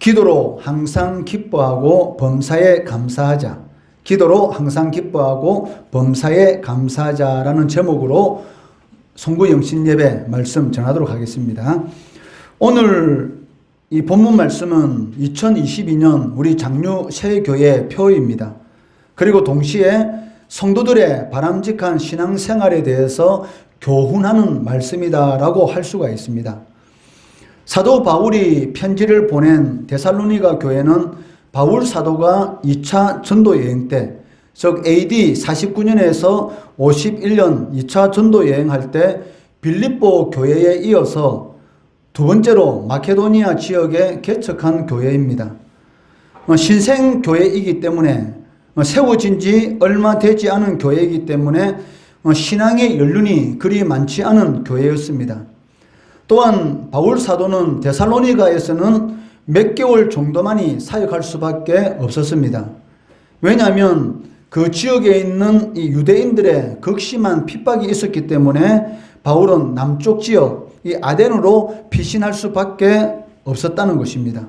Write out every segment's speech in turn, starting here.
기도로 항상 기뻐하고 범사에 감사하자. 기도로 항상 기뻐하고 범사에 감사하자라는 제목으로 송구 영신예배 말씀 전하도록 하겠습니다. 오늘 이 본문 말씀은 2022년 우리 장류 새교회 표입니다. 그리고 동시에 성도들의 바람직한 신앙생활에 대해서 교훈하는 말씀이다라고 할 수가 있습니다. 사도 바울이 편지를 보낸 데살로니가 교회는 바울 사도가 2차 전도 여행 때, 즉 AD 49년에서 51년 2차 전도 여행할 때 빌립보 교회에 이어서 두 번째로 마케도니아 지역에 개척한 교회입니다. 신생 교회이기 때문에 세워진 지 얼마 되지 않은 교회이기 때문에 신앙의 연륜이 그리 많지 않은 교회였습니다. 또한 바울 사도는 데살로니가에서는 몇 개월 정도만이 사역할 수밖에 없었습니다. 왜냐하면 그 지역에 있는 이 유대인들의 극심한 핍박이 있었기 때문에 바울은 남쪽 지역 이 아덴으로 피신할 수밖에 없었다는 것입니다.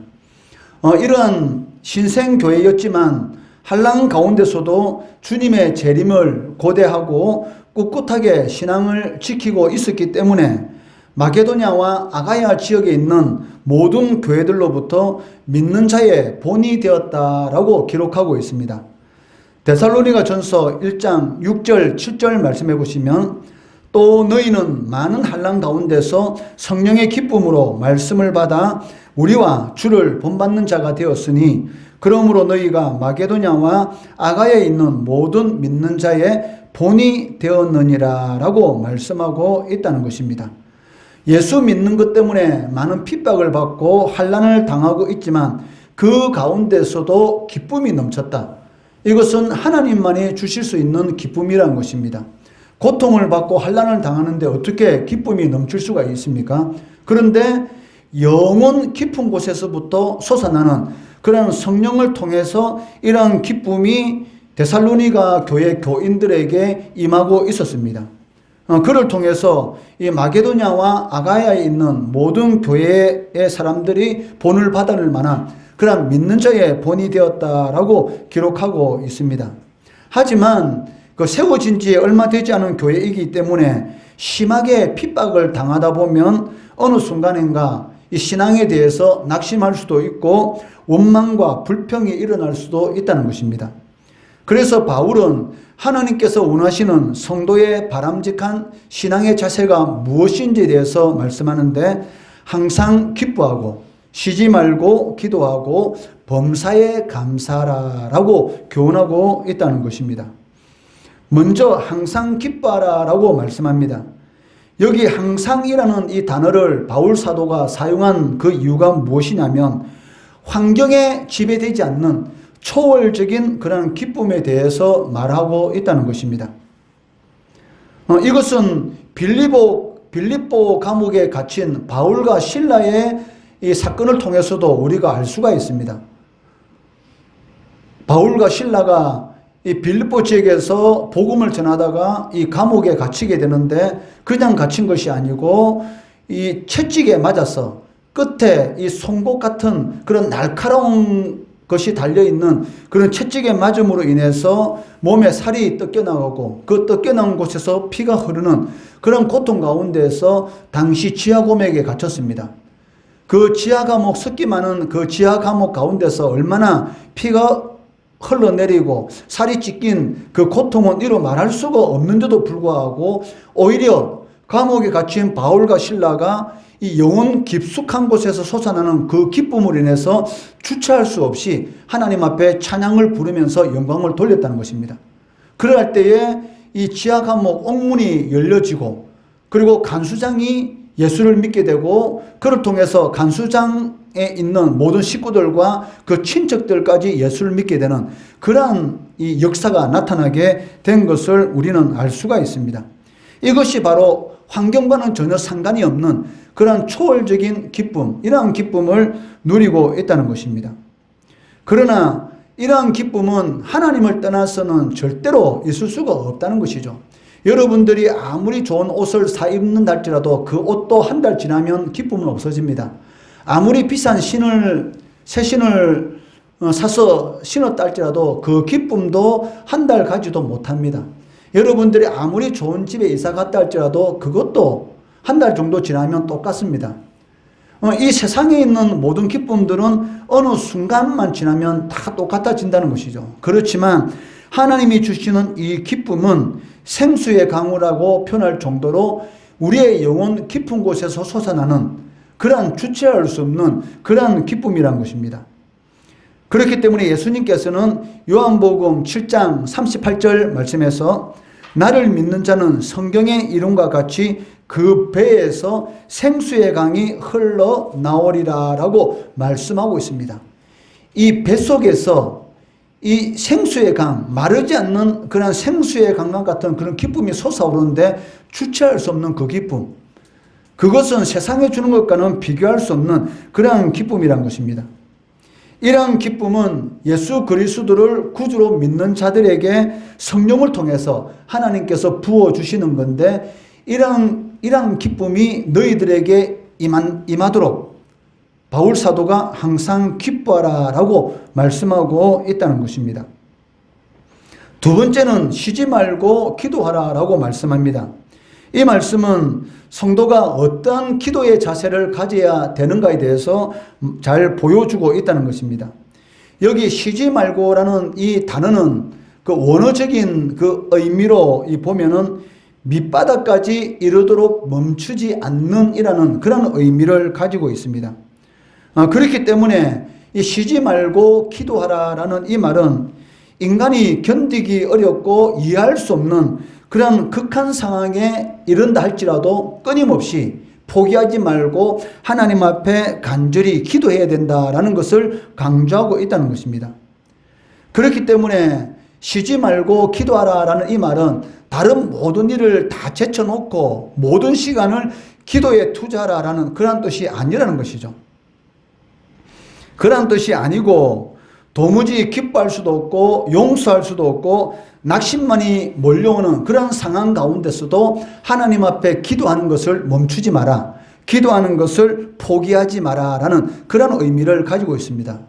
이러한 신생교회였지만 한란 가운데서도 주님의 재림을 고대하고 꿋꿋하게 신앙을 지키고 있었기 때문에 마게도냐와 아가야 지역에 있는 모든 교회들로부터 믿는 자의 본이 되었다라고 기록하고 있습니다. 데살로니가 전서 1장 6절 7절 말씀해 보시면 또 너희는 많은 한란 가운데서 성령의 기쁨으로 말씀을 받아 우리와 주를 본받는 자가 되었으니 그러므로 너희가 마게도냐와 아가야에 있는 모든 믿는 자의 본이 되었느니라 라고 말씀하고 있다는 것입니다. 예수 믿는 것 때문에 많은 핍박을 받고 환난을 당하고 있지만 그 가운데서도 기쁨이 넘쳤다. 이것은 하나님만이 주실 수 있는 기쁨이라는 것입니다. 고통을 받고 환난을 당하는데 어떻게 기쁨이 넘칠 수가 있습니까? 그런데 영혼 깊은 곳에서부터 솟아나는 그런 성령을 통해서 이러한 기쁨이 데살로니가 교회 교인들에게 임하고 있었습니다. 그를 통해서 이 마게도냐와 아가야에 있는 모든 교회의 사람들이 본을 받을 만한 그런 믿는 자의 본이 되었다라고 기록하고 있습니다. 하지만 그 세워진 지 얼마 되지 않은 교회이기 때문에 심하게 핍박을 당하다 보면 어느 순간인가 이 신앙에 대해서 낙심할 수도 있고 원망과 불평이 일어날 수도 있다는 것입니다. 그래서 바울은 하나님께서 원하시는 성도의 바람직한 신앙의 자세가 무엇인지에 대해서 말씀하는데 항상 기뻐하고 쉬지 말고 기도하고 범사에 감사하라라고 교훈하고 있다는 것입니다. 먼저 항상 기뻐하라라고 말씀합니다. 여기 항상이라는 이 단어를 바울 사도가 사용한 그 이유가 무엇이냐면 환경에 지배되지 않는 초월적인 그런 기쁨에 대해서 말하고 있다는 것입니다. 이것은 빌립보 감옥에 갇힌 바울과 실라의 이 사건을 통해서도 우리가 알 수가 있습니다. 바울과 실라가 이 빌립보 지역에서 복음을 전하다가 이 감옥에 갇히게 되는데 그냥 갇힌 것이 아니고 이 채찍에 맞아서 끝에 이 송곳 같은 그런 날카로운 것이 달려있는 그런 채찍에 맞음으로 인해서 몸에 살이 뜯겨나가고 그 뜯겨나온 곳에서 피가 흐르는 그런 고통 가운데에서 당시 지하감옥에 갇혔습니다. 그 지하감옥, 습기 많은 그 지하감옥 가운데서 얼마나 피가 흘러내리고 살이 찢긴 그 고통은 이루 말할 수가 없는데도 불구하고 오히려 감옥에 갇힌 바울과 실라가 이 영혼 깊숙한 곳에서 솟아나는 그 기쁨으로 인해서 주체할 수 없이 하나님 앞에 찬양을 부르면서 영광을 돌렸다는 것입니다. 그럴 때에 이 지하 감옥 옥문이 열려지고 그리고 간수장이 예수를 믿게 되고 그를 통해서 간수장에 있는 모든 식구들과 그 친척들까지 예수를 믿게 되는 그러한 이 역사가 나타나게 된 것을 우리는 알 수가 있습니다. 이것이 바로 환경과는 전혀 상관이 없는 그런 초월적인 기쁨, 이러한 기쁨을 누리고 있다는 것입니다. 그러나 이러한 기쁨은 하나님을 떠나서는 절대로 있을 수가 없다는 것이죠. 여러분들이 아무리 좋은 옷을 사 입는다 할지라도 그 옷도 한 달 지나면 기쁨은 없어집니다. 아무리 비싼 신을 새 신을 사서 신었다 할지라도 그 기쁨도 한 달 가지도 못합니다. 여러분들이 아무리 좋은 집에 이사 갔다 할지라도 그것도 한 달 정도 지나면 똑같습니다. 이 세상에 있는 모든 기쁨들은 어느 순간만 지나면 다 똑같아진다는 것이죠. 그렇지만 하나님이 주시는 이 기쁨은 생수의 강우라고 표현할 정도로 우리의 영혼 깊은 곳에서 솟아나는 그러한 주체할 수 없는 그러한 기쁨이란 것입니다. 그렇기 때문에 예수님께서는 요한복음 7장 38절 말씀에서 나를 믿는 자는 성경의 이름과 같이 그 배에서 생수의 강이 흘러나오리라 라고 말씀하고 있습니다. 이 뱃속에서 이 생수의 강, 마르지 않는 그런 생수의 강과 같은 그런 기쁨이 솟아오르는데 주체할 수 없는 그 기쁨, 그것은 세상에 주는 것과는 비교할 수 없는 그런 기쁨이란 것입니다. 이러한 기쁨은 예수 그리스도를 구주로 믿는 자들에게 성령을 통해서 하나님께서 부어주시는 건데, 이러한 기쁨이 너희들에게 임하도록 바울 사도가 항상 기뻐하라 라고 말씀하고 있다는 것입니다. 두 번째는 쉬지 말고 기도하라 라고 말씀합니다. 이 말씀은 성도가 어떤 기도의 자세를 가져야 되는가에 대해서 잘 보여주고 있다는 것입니다. 여기 쉬지 말고라는 이 단어는 그 원어적인 그 의미로 보면은 밑바닥까지 이르도록 멈추지 않는 이라는 그런 의미를 가지고 있습니다. 그렇기 때문에 이 쉬지 말고 기도하라라는 이 말은 인간이 견디기 어렵고 이해할 수 없는 그런 극한 상황에 이른다 할지라도 끊임없이 포기하지 말고 하나님 앞에 간절히 기도해야 된다라는 것을 강조하고 있다는 것입니다. 그렇기 때문에 쉬지 말고 기도하라라는 이 말은 다른 모든 일을 다 제쳐놓고 모든 시간을 기도에 투자하라라는 그런 뜻이 아니라는 것이죠. 그런 뜻이 아니고 도무지 기뻐할 수도 없고 용서할 수도 없고 낙심만이 몰려오는 그런 상황 가운데서도 하나님 앞에 기도하는 것을 멈추지 마라, 기도하는 것을 포기하지 마라라는 그런 의미를 가지고 있습니다.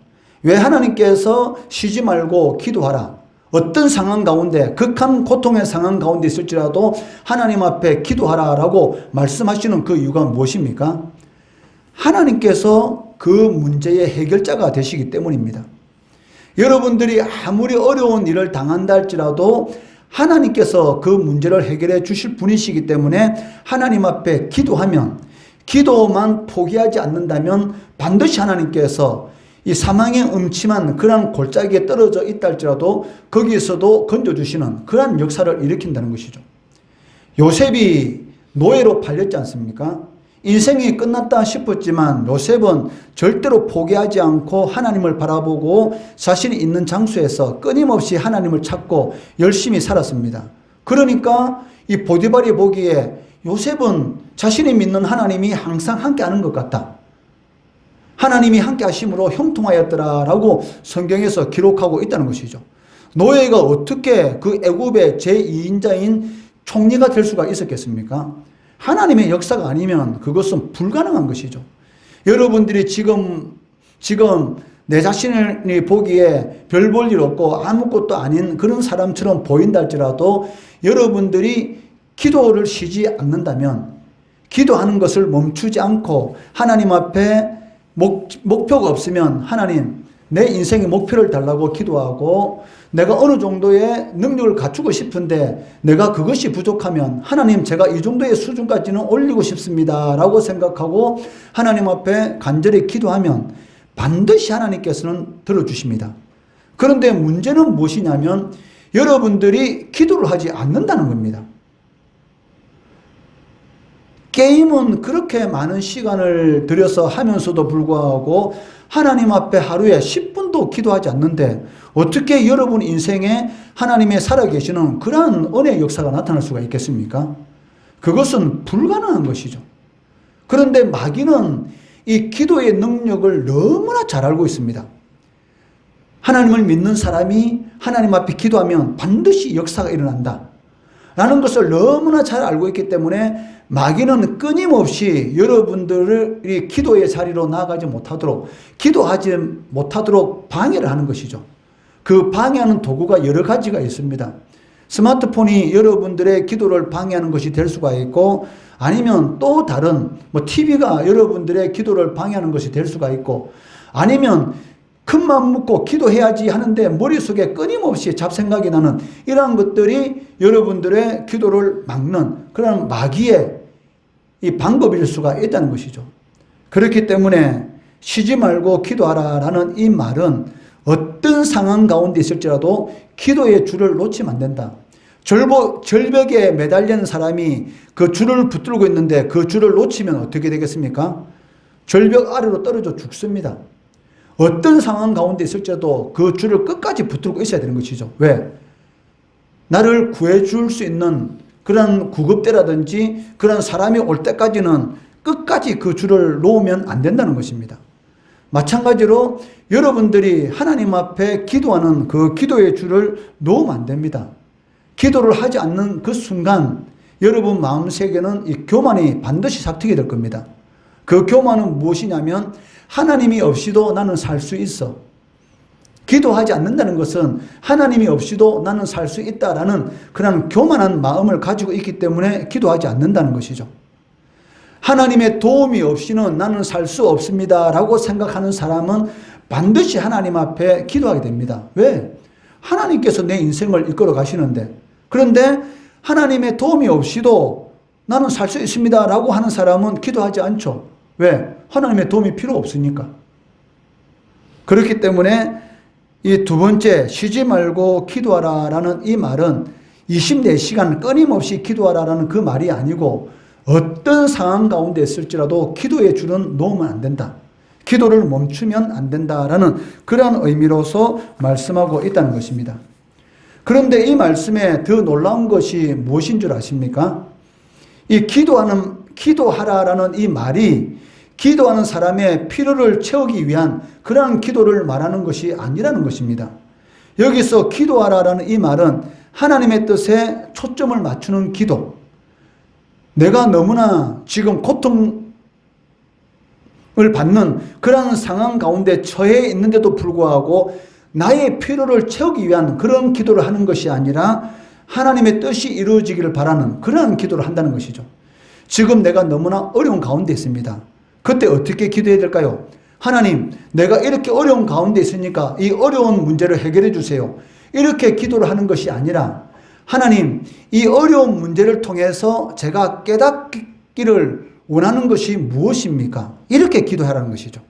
왜 하나님께서 쉬지 말고 기도하라, 어떤 상황 가운데 극한 고통의 상황 가운데 있을지라도 하나님 앞에 기도하라라고 말씀하시는 그 이유가 무엇입니까? 하나님께서 그 문제의 해결자가 되시기 때문입니다. 여러분들이 아무리 어려운 일을 당한다 할지라도 하나님께서 그 문제를 해결해 주실 분이시기 때문에 하나님 앞에 기도하면, 기도만 포기하지 않는다면 반드시 하나님께서 이 사망의 음침한 그런 골짜기에 떨어져 있다 할지라도 거기에서도 건져주시는 그런 역사를 일으킨다는 것이죠. 요셉이 노예로 팔렸지 않습니까? 인생이 끝났다 싶었지만 요셉은 절대로 포기하지 않고 하나님을 바라보고 자신이 있는 장소에서 끊임없이 하나님을 찾고 열심히 살았습니다. 그러니까 이 보디발이 보기에 요셉은 자신이 믿는 하나님이 항상 함께하는 것 같다, 하나님이 함께 하심으로 형통하였더라라고 성경에서 기록하고 있다는 것이죠. 노예가 어떻게 그 애굽의 제2인자인 총리가 될 수가 있었겠습니까? 하나님의 역사가 아니면 그것은 불가능한 것이죠. 여러분들이 지금 내 자신이 보기에 별 볼 일 없고 아무것도 아닌 그런 사람처럼 보인다 할지라도 여러분들이 기도를 쉬지 않는다면, 기도하는 것을 멈추지 않고 하나님 앞에 목표가 없으면 하나님, 내 인생의 목표를 달라고 기도하고 내가 어느 정도의 능력을 갖추고 싶은데 내가 그것이 부족하면 하나님, 제가 이 정도의 수준까지는 올리고 싶습니다 라고 생각하고 하나님 앞에 간절히 기도하면 반드시 하나님께서는 들어주십니다. 그런데 문제는 무엇이냐면 여러분들이 기도를 하지 않는다는 겁니다. 게임은 그렇게 많은 시간을 들여서 하면서도 불구하고 하나님 앞에 하루에 10분도 기도하지 않는데 어떻게 여러분 인생에 하나님의 살아계시는 그러한 은혜의 역사가 나타날 수가 있겠습니까? 그것은 불가능한 것이죠. 그런데 마귀는 이 기도의 능력을 너무나 잘 알고 있습니다. 하나님을 믿는 사람이 하나님 앞에 기도하면 반드시 역사가 일어난다 라는 것을 너무나 잘 알고 있기 때문에 마귀는 끊임없이 여러분들이 기도의 자리로 나아가지 못하도록, 기도하지 못하도록 방해를 하는 것이죠. 그 방해하는 도구가 여러 가지가 있습니다. 스마트폰이 여러분들의 기도를 방해하는 것이 될 수가 있고, 아니면 또 다른 TV가 여러분들의 기도를 방해하는 것이 될 수가 있고, 아니면 큰맘 먹고 기도해야지 하는데 머릿속에 끊임없이 잡생각이 나는 이러한 것들이 여러분들의 기도를 막는 그런 마귀의 이 방법일 수가 있다는 것이죠. 그렇기 때문에 쉬지 말고 기도하라라는 이 말은 어떤 상황 가운데 있을지라도 기도의 줄을 놓치면 안 된다. 절벽에 매달리는 사람이 그 줄을 붙들고 있는데 그 줄을 놓치면 어떻게 되겠습니까? 절벽 아래로 떨어져 죽습니다. 어떤 상황 가운데 있을지라도 그 줄을 끝까지 붙들고 있어야 되는 것이죠. 왜? 나를 구해줄 수 있는 그런 구급대라든지 그런 사람이 올 때까지는 끝까지 그 줄을 놓으면 안 된다는 것입니다. 마찬가지로 여러분들이 하나님 앞에 기도하는 그 기도의 줄을 놓으면 안 됩니다. 기도를 하지 않는 그 순간 여러분 마음속에는 이 교만이 반드시 삭히게 될 겁니다. 그 교만은 무엇이냐면 하나님이 없이도 나는 살 수 있어. 기도하지 않는다는 것은 하나님이 없이도 나는 살 수 있다라는 그런 교만한 마음을 가지고 있기 때문에 기도하지 않는다는 것이죠. 하나님의 도움이 없이는 나는 살 수 없습니다 라고 생각하는 사람은 반드시 하나님 앞에 기도하게 됩니다. 왜? 하나님께서 내 인생을 이끌어 가시는데, 그런데 하나님의 도움이 없이도 나는 살 수 있습니다 라고 하는 사람은 기도하지 않죠. 왜? 하나님의 도움이 필요 없으니까. 그렇기 때문에 이 두 번째, 쉬지 말고 기도하라 라는 이 말은 24시간 끊임없이 기도하라 라는 그 말이 아니고, 어떤 상황 가운데 있을지라도 기도의 줄은 놓으면 안 된다. 기도를 멈추면 안 된다라는 그러한 의미로서 말씀하고 있다는 것입니다. 그런데 이 말씀에 더 놀라운 것이 무엇인 줄 아십니까? 이 기도하라라는 이 말이 기도하는 사람의 필요를 채우기 위한 그러한 기도를 말하는 것이 아니라는 것입니다. 여기서 기도하라라는 이 말은 하나님의 뜻에 초점을 맞추는 기도, 내가 너무나 지금 고통을 받는 그런 상황 가운데 처해 있는데도 불구하고 나의 필요를 채우기 위한 그런 기도를 하는 것이 아니라 하나님의 뜻이 이루어지기를 바라는 그런 기도를 한다는 것이죠. 지금 내가 너무나 어려운 가운데 있습니다. 그때 어떻게 기도해야 될까요? 하나님, 내가 이렇게 어려운 가운데 있으니까 이 어려운 문제를 해결해 주세요. 이렇게 기도를 하는 것이 아니라, 하나님, 이 어려운 문제를 통해서 제가 깨닫기를 원하는 것이 무엇입니까? 이렇게 기도하라는 것이죠.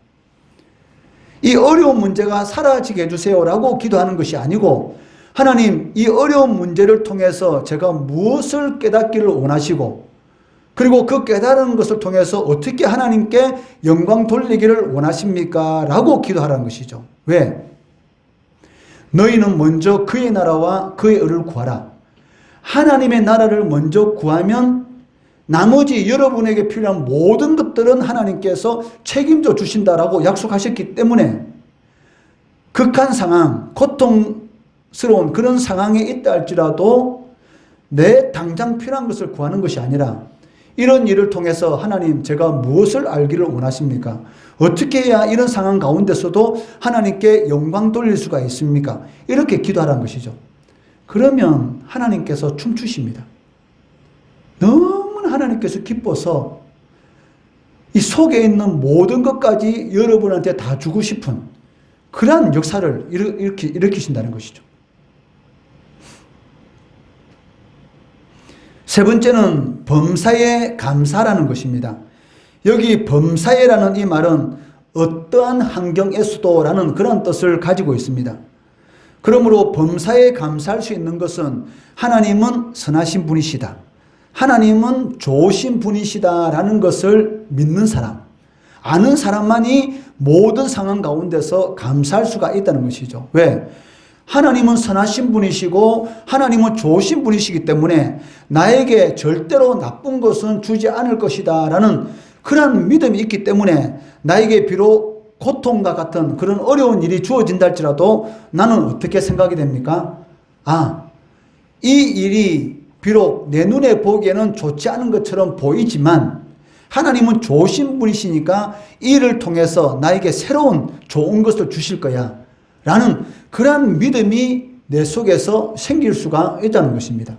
이 어려운 문제가 사라지게 해주세요라고 기도하는 것이 아니고, 하나님, 이 어려운 문제를 통해서 제가 무엇을 깨닫기를 원하시고, 그리고 그 깨달은 것을 통해서 어떻게 하나님께 영광 돌리기를 원하십니까? 라고 기도하라는 것이죠. 왜? 너희는 먼저 그의 나라와 그의 의를 구하라. 하나님의 나라를 먼저 구하면 나머지 여러분에게 필요한 모든 것들은 하나님께서 책임져 주신다라고 약속하셨기 때문에 극한 상황, 고통스러운 그런 상황에 있다 할지라도 내 당장 필요한 것을 구하는 것이 아니라, 이런 일을 통해서 하나님, 제가 무엇을 알기를 원하십니까? 어떻게 해야 이런 상황 가운데서도 하나님께 영광 돌릴 수가 있습니까? 이렇게 기도하라는 것이죠. 그러면 하나님께서 춤추십니다. 너무나 하나님께서 기뻐서 이 속에 있는 모든 것까지 여러분한테 다 주고 싶은 그러한 역사를 일으키신다는 것이죠. 세 번째는 범사에 감사라는 것입니다. 여기 범사에라는 이 말은 어떠한 환경에서도라는 그런 뜻을 가지고 있습니다. 그러므로 범사에 감사할 수 있는 것은 하나님은 선하신 분이시다, 하나님은 좋으신 분이시다라는 것을 믿는 사람, 아는 사람만이 모든 상황 가운데서 감사할 수가 있다는 것이죠. 왜? 하나님은 선하신 분이시고 하나님은 좋으신 분이시기 때문에 나에게 절대로 나쁜 것은 주지 않을 것이다 라는 그런 믿음이 있기 때문에 나에게 비록 고통과 같은 그런 어려운 일이 주어진다 할지라도 나는 어떻게 생각이 됩니까? 이 일이 비록 내 눈에 보기에는 좋지 않은 것처럼 보이지만 하나님은 좋으신 분이시니까 이 일을 통해서 나에게 새로운 좋은 것을 주실 거야 라는 그러한 믿음이 내 속에서 생길 수가 있다는 것입니다.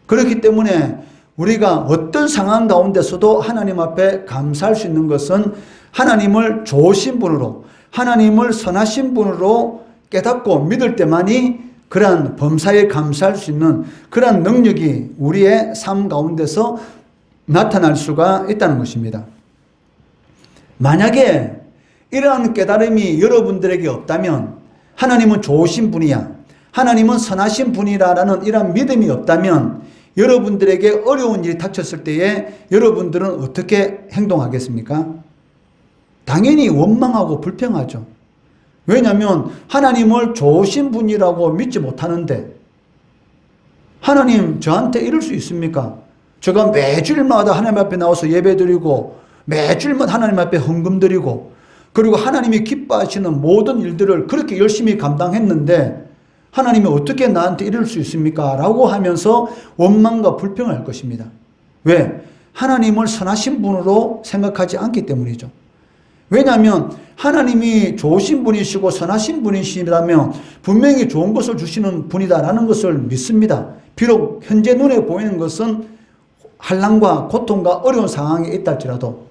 그렇기 때문에 우리가 어떤 상황 가운데서도 하나님 앞에 감사할 수 있는 것은 하나님을 좋으신 분으로, 하나님을 선하신 분으로 깨닫고 믿을 때만이 그러한 범사에 감사할 수 있는 그러한 능력이 우리의 삶 가운데서 나타날 수가 있다는 것입니다. 만약에 이러한 깨달음이 여러분들에게 없다면, 하나님은 좋으신 분이야, 하나님은 선하신 분이라는 이러한 믿음이 없다면 여러분들에게 어려운 일이 닥쳤을 때에 여러분들은 어떻게 행동하겠습니까? 당연히 원망하고 불평하죠. 왜냐하면 하나님을 좋으신 분이라고 믿지 못하는데, 하나님 저한테 이럴 수 있습니까? 제가 매주일마다 하나님 앞에 나와서 예배드리고 매주일마다 하나님 앞에 헌금드리고 그리고 하나님이 기뻐하시는 모든 일들을 그렇게 열심히 감당했는데 하나님이 어떻게 나한테 이럴 수 있습니까? 라고 하면서 원망과 불평을 할 것입니다. 왜? 하나님을 선하신 분으로 생각하지 않기 때문이죠. 왜냐하면 하나님이 좋으신 분이시고 선하신 분이시라면 분명히 좋은 것을 주시는 분이다라는 것을 믿습니다. 비록 현재 눈에 보이는 것은 환난과 고통과 어려운 상황에 있다 할지라도,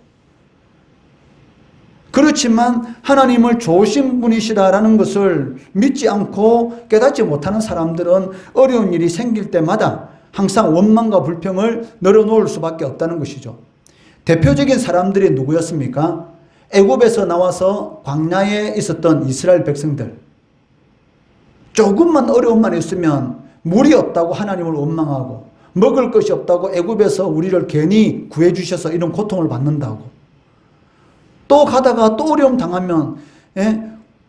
그렇지만 하나님을 좋으신 분이시다라는 것을 믿지 않고 깨닫지 못하는 사람들은 어려운 일이 생길 때마다 항상 원망과 불평을 늘어놓을 수밖에 없다는 것이죠. 대표적인 사람들이 누구였습니까? 애굽에서 나와서 광야에 있었던 이스라엘 백성들. 조금만 어려움만 있으면 물이 없다고 하나님을 원망하고 먹을 것이 없다고 애굽에서 우리를 괜히 구해주셔서 이런 고통을 받는다고. 또 가다가 또 어려움 당하면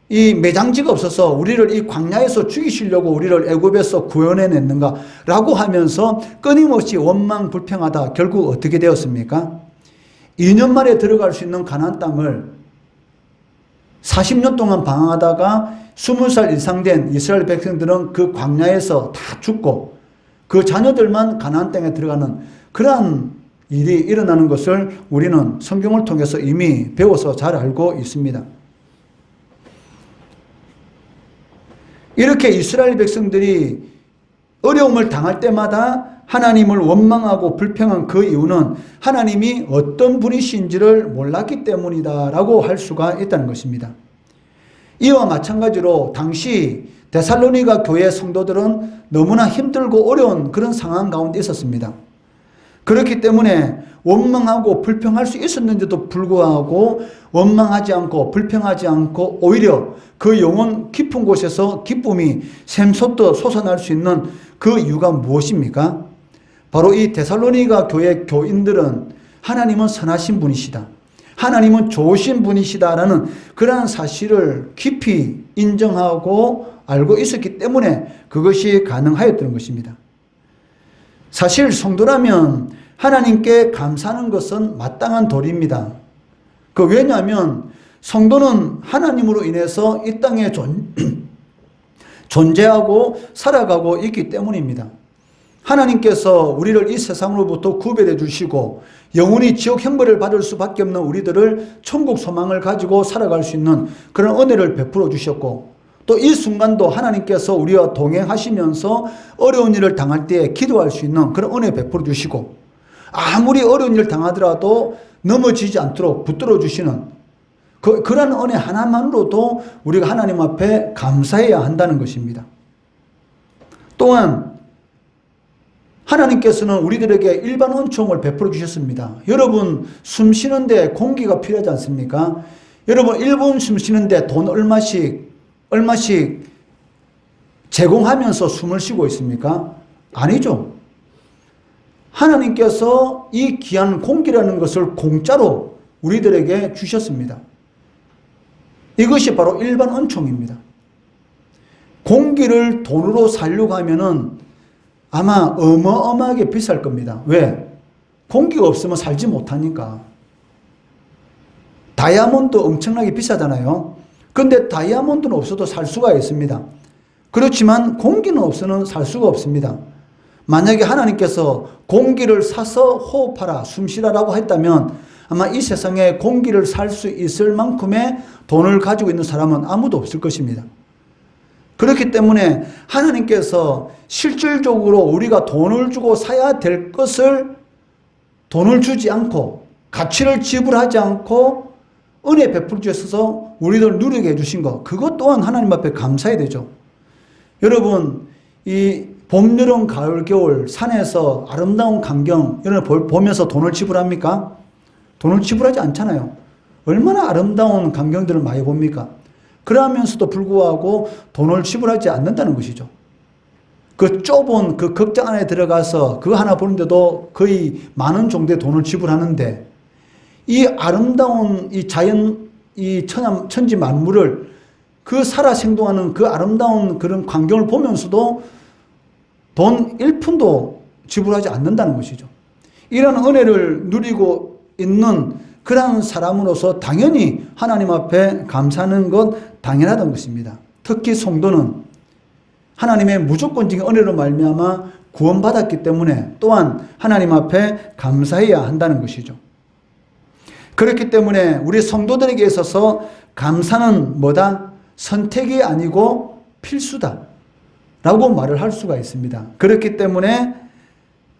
이 매장지가 없어서 우리를 이 광야에서 죽이시려고 우리를 애굽에서 구원해냈는가 라고 하면서 끊임없이 원망 불평하다 결국 어떻게 되었습니까? 2년 만에 들어갈 수 있는 가나안 땅을 40년 동안 방황하다가 20살 이상 된 이스라엘 백성들은 그 광야에서 다 죽고 그 자녀들만 가나안 땅에 들어가는 그러한 일이 일어나는 것을 우리는 성경을 통해서 이미 배워서 잘 알고 있습니다. 이렇게 이스라엘 백성들이 어려움을 당할 때마다 하나님을 원망하고 불평한 그 이유는 하나님이 어떤 분이신지를 몰랐기 때문이다라고 할 수가 있다는 것입니다. 이와 마찬가지로 당시 데살로니가 교회 성도들은 너무나 힘들고 어려운 그런 상황 가운데 있었습니다. 그렇기 때문에 원망하고 불평할 수 있었는데도 불구하고 원망하지 않고 불평하지 않고 오히려 그 영혼 깊은 곳에서 기쁨이 샘솟듯 솟아날 수 있는 그 이유가 무엇입니까? 바로 이 데살로니가 교회 교인들은 하나님은 선하신 분이시다, 하나님은 좋으신 분이시다라는 그러한 사실을 깊이 인정하고 알고 있었기 때문에 그것이 가능하였던 것입니다. 사실 성도라면 하나님께 감사하는 것은 마땅한 도리입니다. 왜냐하면 성도는 하나님으로 인해서 이 땅에 존재하고 살아가고 있기 때문입니다. 하나님께서 우리를 이 세상으로부터 구별해 주시고 영원히 지옥 형벌을 받을 수밖에 없는 우리들을 천국 소망을 가지고 살아갈 수 있는 그런 은혜를 베풀어 주셨고, 또 이 순간도 하나님께서 우리와 동행하시면서 어려운 일을 당할 때에 기도할 수 있는 그런 은혜 베풀어 주시고, 아무리 어려운 일을 당하더라도 넘어지지 않도록 붙들어 주시는 그런 은혜 하나만으로도 우리가 하나님 앞에 감사해야 한다는 것입니다. 또한 하나님께서는 우리들에게 일반 은총을 베풀어 주셨습니다. 여러분 숨 쉬는데 공기가 필요하지 않습니까? 여러분 1분 숨 쉬는데 돈 얼마씩 제공하면서 숨을 쉬고 있습니까? 아니죠. 하나님께서 이 귀한 공기라는 것을 공짜로 우리들에게 주셨습니다. 이것이 바로 일반 은총입니다. 공기를 돈으로 살려고 하면은 아마 어마어마하게 비쌀 겁니다. 왜? 공기가 없으면 살지 못하니까. 다이아몬드 엄청나게 비싸잖아요. 그런데 다이아몬드는 없어도 살 수가 있습니다. 그렇지만 공기는 없어서는 살 수가 없습니다. 만약에 하나님께서 공기를 사서 호흡하라, 숨쉬라라고 했다면 아마 이 세상에 공기를 살 수 있을 만큼의 돈을 가지고 있는 사람은 아무도 없을 것입니다. 그렇기 때문에 하나님께서 실질적으로 우리가 돈을 주고 사야 될 것을 돈을 주지 않고 가치를 지불하지 않고 은혜 베풀어 주셔서 우리들 누리게 해주신 것, 그것 또한 하나님 앞에 감사해야 되죠. 여러분, 이 봄, 여름, 가을, 겨울 산에서 아름다운 광경 여러분 보면서 돈을 지불합니까? 돈을 지불하지 않잖아요. 얼마나 아름다운 광경들을 많이 봅니까? 그러면서도 불구하고 돈을 지불하지 않는다는 것이죠. 그 좁은 그 극장 안에 들어가서 그거 하나 보는데도 거의 많은 정도의 돈을 지불하는데, 이 아름다운 이 자연, 이 천지 만물을 그 살아 생동하는 그 아름다운 그런 광경을 보면서도 돈 1푼도 지불하지 않는다는 것이죠. 이런 은혜를 누리고 있는 그런 사람으로서 당연히 하나님 앞에 감사하는 것 당연하던 것입니다. 특히 성도는 하나님의 무조건적인 은혜로 말미암아 구원받았기 때문에 또한 하나님 앞에 감사해야 한다는 것이죠. 그렇기 때문에 우리 성도들에게 있어서 감사는 뭐다? 선택이 아니고 필수다 라고 말을 할 수가 있습니다. 그렇기 때문에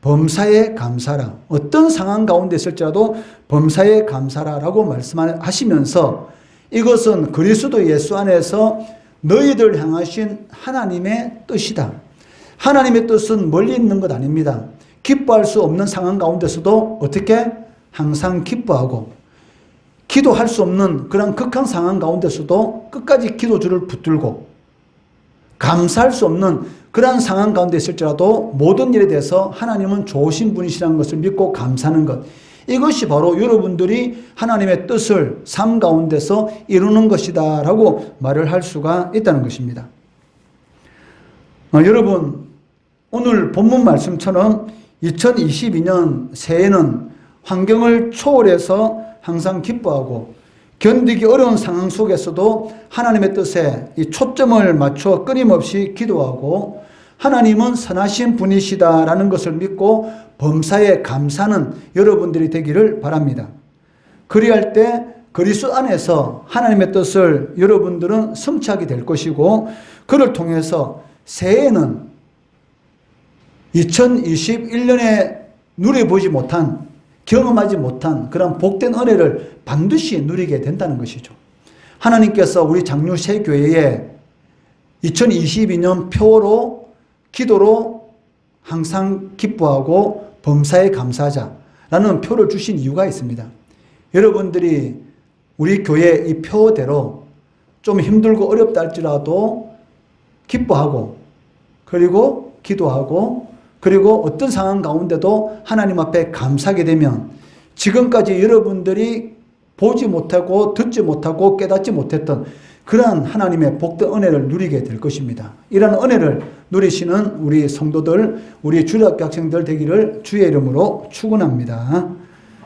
범사에 감사라, 어떤 상황 가운데 있을지라도 범사에 감사라라고 말씀하시면서 이것은 그리스도 예수 안에서 너희들 향하신 하나님의 뜻이다. 하나님의 뜻은 멀리 있는 것 아닙니다. 기뻐할 수 없는 상황 가운데서도 어떻게? 항상 기뻐하고, 기도할 수 없는 그런 극한 상황 가운데서도 끝까지 기도줄을 붙들고, 감사할 수 없는 그러한 상황 가운데 있을지라도 모든 일에 대해서 하나님은 좋으신 분이시라는 것을 믿고 감사하는 것, 이것이 바로 여러분들이 하나님의 뜻을 삶 가운데서 이루는 것이다 라고 말을 할 수가 있다는 것입니다. 여러분, 오늘 본문 말씀처럼 2022년 새해는 환경을 초월해서 항상 기뻐하고 견디기 어려운 상황 속에서도 하나님의 뜻에 이 초점을 맞춰 끊임없이 기도하고 하나님은 선하신 분이시다라는 것을 믿고 범사에 감사하는 여러분들이 되기를 바랍니다. 그리할 때 그리스도 안에서 하나님의 뜻을 여러분들은 성취하게 될 것이고, 그를 통해서 새해에는 2021년에 누려보지 못한, 경험하지 못한 그런 복된 은혜를 반드시 누리게 된다는 것이죠. 하나님께서 우리 장류새교회에 2022년 표로 기도로 항상 기뻐하고 범사에 감사하자라는 표를 주신 이유가 있습니다. 여러분들이 우리 교회 이 표대로 좀 힘들고 어렵다 할지라도 기뻐하고, 그리고 기도하고, 그리고 어떤 상황 가운데도 하나님 앞에 감사하게 되면 지금까지 여러분들이 보지 못하고 듣지 못하고 깨닫지 못했던 그러한 하나님의 복된 은혜를 누리게 될 것입니다. 이런 은혜를 누리시는 우리 성도들, 우리 주일학교 학생들 되기를 주의 이름으로 축원합니다.